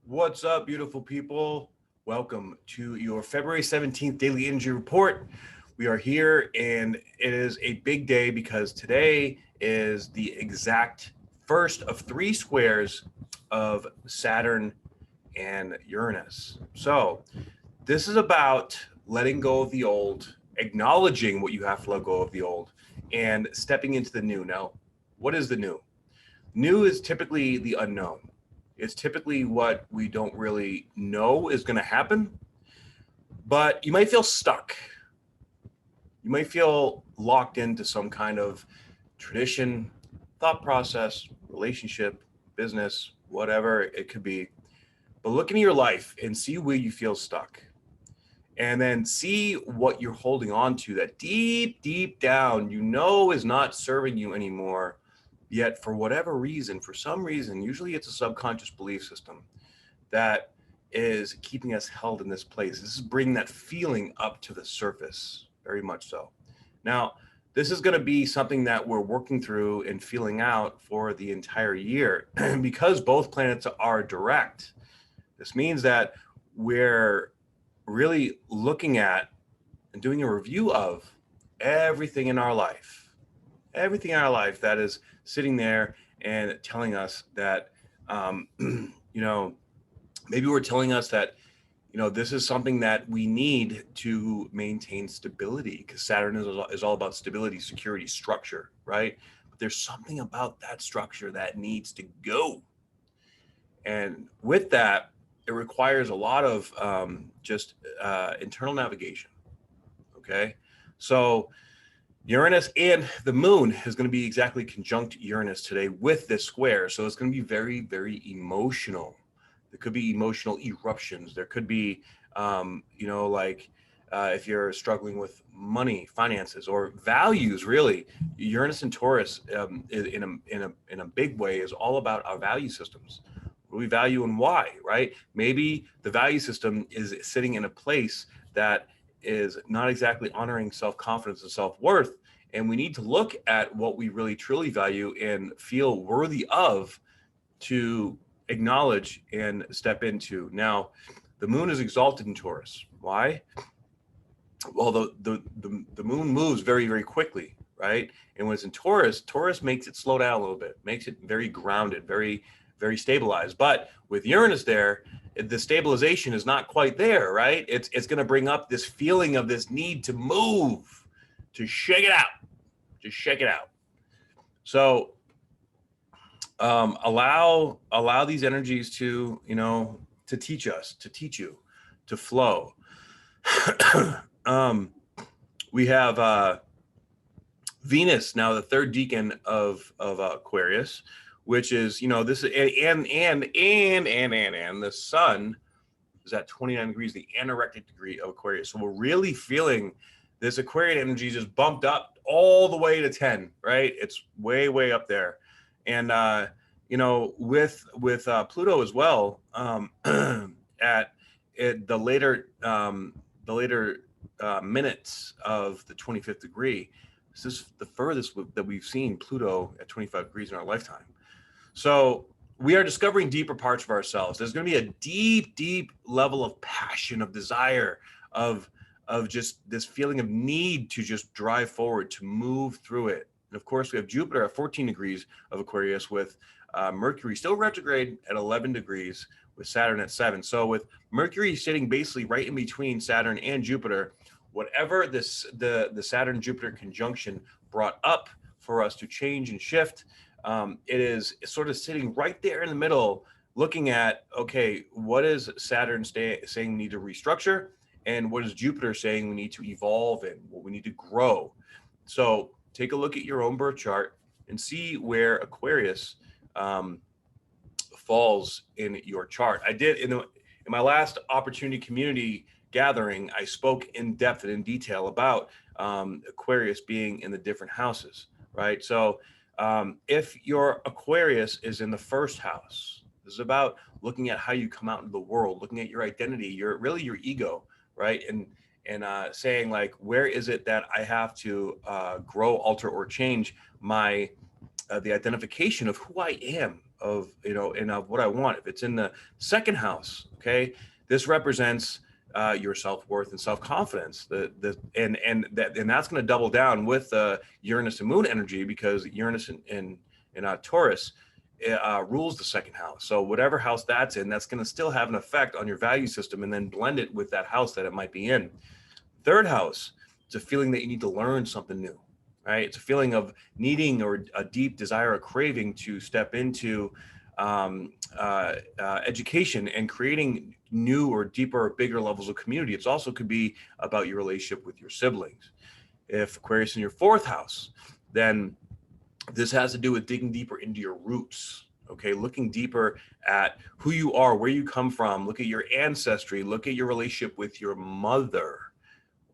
What's up, beautiful people? Welcome to your February 17th Daily Energy Report. We are here, and it is a big day because today is the exact first of three squares of Saturn and Uranus. So, this is about letting go of the old, acknowledging what you have to let go of the old, and stepping into the new. Now, what is the new? New is typically the unknown. It's typically what we don't really know is going to happen, but you might feel stuck. You might feel locked into some kind of tradition, thought process, relationship, business, whatever it could be. But look into your life and see where you feel stuck. And then see what you're holding on to that deep down you know is not serving you anymore. Yet for whatever reason, for some reason, usually it's a subconscious belief system that is keeping us held in this place. This is bringing that feeling up to the surface, very much so. Now, this is going to be something that we're working through and feeling out for the entire year. Because both planets are direct, this means that we're really looking at and doing a review of everything in our life that is sitting there and telling us that, maybe we're telling us that, this is something that we need to maintain stability, because Saturn is all about stability, security, structure, right? But there's something about that structure that needs to go. And with that, it requires a lot of internal navigation. Okay. So Uranus and the moon is going to be exactly conjunct Uranus today with this square. So it's going to be very, very emotional. There could be emotional eruptions. There could be, if you're struggling with money, finances, or values, really. Uranus and Taurus in a big way is all about our value systems. What do we value and why, right? Maybe the value system is sitting in a place that is not exactly honoring self-confidence and self-worth. And we need to look at what we really truly value and feel worthy of to acknowledge and step into. Now, the moon is exalted in Taurus. Why? Well, the moon moves very, very quickly, right? And when it's in Taurus, Taurus makes it slow down a little bit, makes it very grounded, very, very stabilized. But with Uranus there, the stabilization is not quite there, right? It's going to bring up this feeling of this need to move, to shake it out, just shake it out. So allow these energies to, to teach us, to teach you, to flow. We have Venus now, the third decan of Aquarius, which is, this and the sun is at 29 degrees, the anorectic degree of Aquarius. So we're really feeling this Aquarian energy just bumped up all the way to 10, right? It's way, way up there. And, with Pluto as well, at the later minutes of the 25th degree, this is the furthest that we've seen Pluto at 25 degrees in our lifetime. So we are discovering deeper parts of ourselves. There's going to be a deep, deep level of passion, of desire, of just this feeling of need to just drive forward, to move through it. And of course, we have Jupiter at 14 degrees of Aquarius, with Mercury still retrograde at 11 degrees, with Saturn at 7. So with Mercury sitting basically right in between Saturn and Jupiter, whatever the Saturn-Jupiter conjunction brought up for us to change and shift, it is sort of sitting right there in the middle, looking at, okay, what is Saturn saying we need to restructure, and what is Jupiter saying we need to evolve in, what we need to grow. So take a look at your own birth chart and see where Aquarius falls in your chart. I did in my last opportunity community gathering, I spoke in depth and in detail about Aquarius being in the different houses, right? So if your Aquarius is in the first house, this is about looking at how you come out into the world, looking at your identity, your ego, right? And saying, like, where is it that I have to grow, alter, or change my the identification of who I am, of, and of what I want. If it's in the second house, okay, this represents your self-worth and self-confidence. And that's going to double down with Uranus and Moon energy, because Uranus in Taurus rules the second house. So whatever house that's in, that's going to still have an effect on your value system, and then blend it with that house that it might be in. Third house, it's a feeling that you need to learn something new, right? It's a feeling of needing, or a deep desire, a craving to step into education and creating new or deeper or bigger levels of community. It also could be about your relationship with your siblings. If Aquarius in your fourth house, then this has to do with digging deeper into your roots. Okay, looking deeper at who you are, where you come from. Look at your ancestry. Look at your relationship with your mother.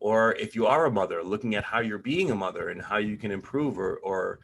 Or if you are a mother, looking at how you're being a mother and how you can improve or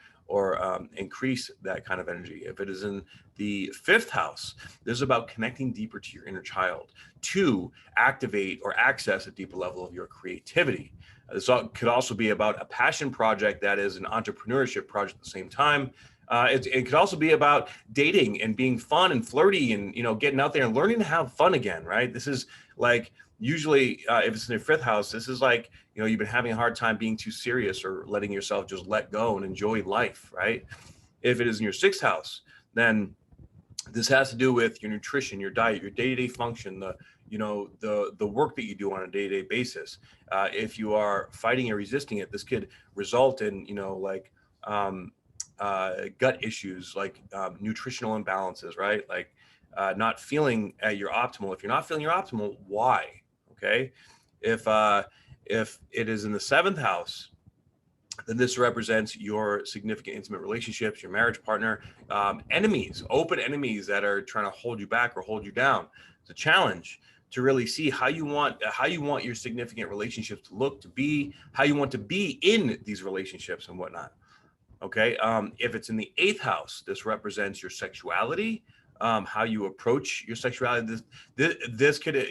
increase that kind of energy. If it is in the fifth house, this is about connecting deeper to your inner child to activate or access a deeper level of your creativity. This could also be about a passion project that is an entrepreneurship project at the same time. It could also be about dating and being fun and flirty and, getting out there and learning to have fun again, right? This is like, usually if it's in your fifth house, this is like, you've been having a hard time being too serious or letting yourself just let go and enjoy life, right? If it is in your sixth house, then this has to do with your nutrition, your diet, your day-to-day function, the work that you do on a day-to-day basis. If you are fighting or resisting it, this could result in, gut issues, like nutritional imbalances, right? Like not feeling at your optimal. If you're not feeling your optimal, why? Okay. If it is in the seventh house, then this represents your significant intimate relationships, your marriage partner, enemies, open enemies that are trying to hold you back or hold you down. It's a challenge to really see how you want your significant relationships to look, to be, how you want to be in these relationships and whatnot. Okay. If it's in the eighth house, this represents your sexuality, how you approach your sexuality. This could,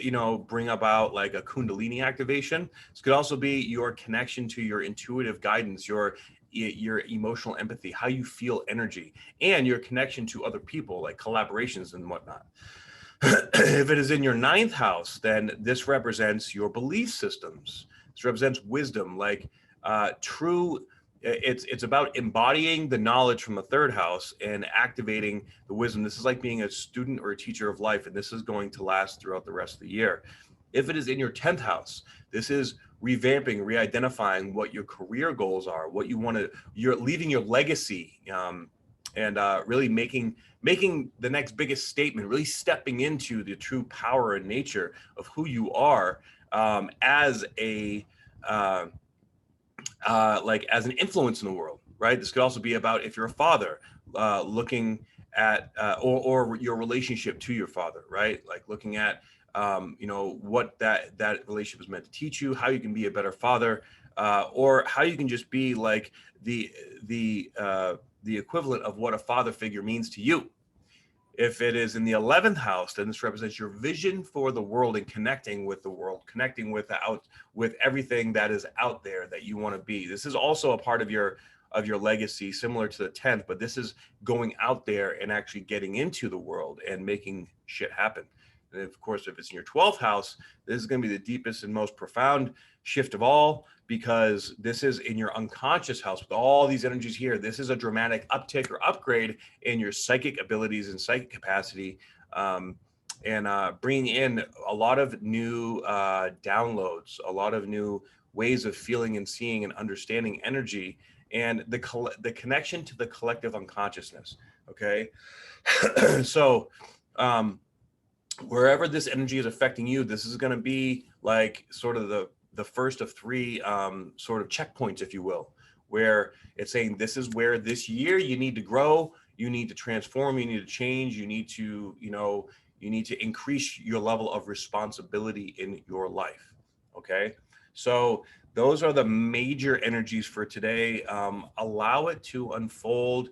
bring about like a Kundalini activation. This could also be your connection to your intuitive guidance, your emotional empathy, how you feel energy, and your connection to other people, like collaborations and whatnot. If it is in your ninth house, then this represents your belief systems. This represents wisdom, like true. It's about embodying the knowledge from the third house and activating the wisdom. This is like being a student or a teacher of life, and this is going to last throughout the rest of the year. If it is in your 10th house, this is revamping, re-identifying what your career goals are, what you want to, you're leaving your legacy, and really making the next biggest statement, really stepping into the true power and nature of who you are as a like as an influence in the world, right? This could also be about, if you're a father, looking at or your relationship to your father, right? Like looking at what that relationship is meant to teach you, how you can be a better father, or how you can just be like the equivalent of what a father figure means to you. If it is in the 11th house, then this represents your vision for the world and connecting with the world, connecting with with everything that is out there that you want to be. This is also a part of your legacy, similar to the 10th, but this is going out there and actually getting into the world and making shit happen. And of course, if it's in your 12th house, this is going to be the deepest and most profound shift of all, because this is in your unconscious house with all these energies here. This is a dramatic uptick or upgrade in your psychic abilities and psychic capacity, and bringing in a lot of new downloads, a lot of new ways of feeling and seeing and understanding energy, and the connection to the collective unconsciousness. Okay. So wherever this energy is affecting you, this is going to be like sort of the first of three sort of checkpoints, if you will, where it's saying this is where this year you need to grow, you need to transform, you need to change, you need to increase your level of responsibility in your life. Okay, so those are the major energies for today. Allow it to unfold.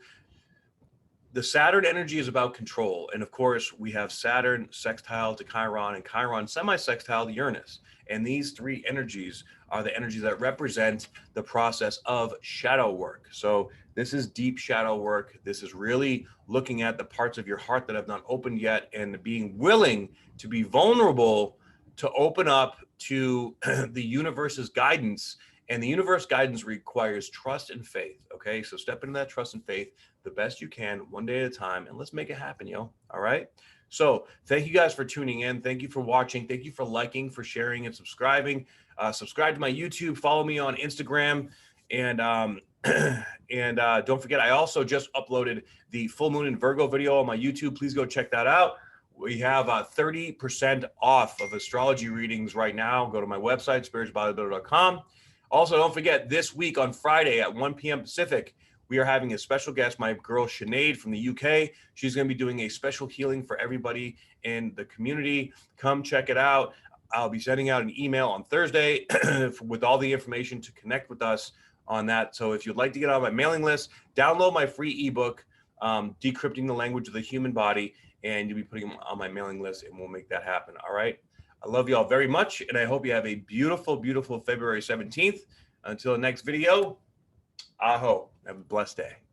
The Saturn energy is about control. And of course, we have Saturn sextile to Chiron and Chiron semi-sextile to Uranus. And these three energies are the energies that represent the process of shadow work. So This is deep shadow work. This is really looking at the parts of your heart that have not opened yet and being willing to be vulnerable to open up to the universe's guidance. And the universe guidance requires trust and faith. Okay, so step into that trust and faith the best you can, one day at a time, and let's make it happen, yo. All right. So thank you guys for tuning in. Thank you for watching. Thank you for liking, for sharing, and subscribing. Subscribe to my YouTube. Follow me on Instagram. And don't forget, I also just uploaded the full moon in Virgo video on my YouTube. Please go check that out. We have 30% off of astrology readings right now. Go to my website, spiritualbodybuilder.com. Also, don't forget, this week on Friday at 1 p.m. Pacific, we are having a special guest, my girl Sinead from the UK. She's going to be doing a special healing for everybody in the community. Come check it out. I'll be sending out an email on Thursday with all the information to connect with us on that. So if you'd like to get on my mailing list, download my free ebook, Decrypting the Language of the Human Body, and you'll be putting them on my mailing list, and we'll make that happen. All right. I love you all very much, and I hope you have a beautiful, beautiful February 17th. Until the next video, aho. Have a blessed day.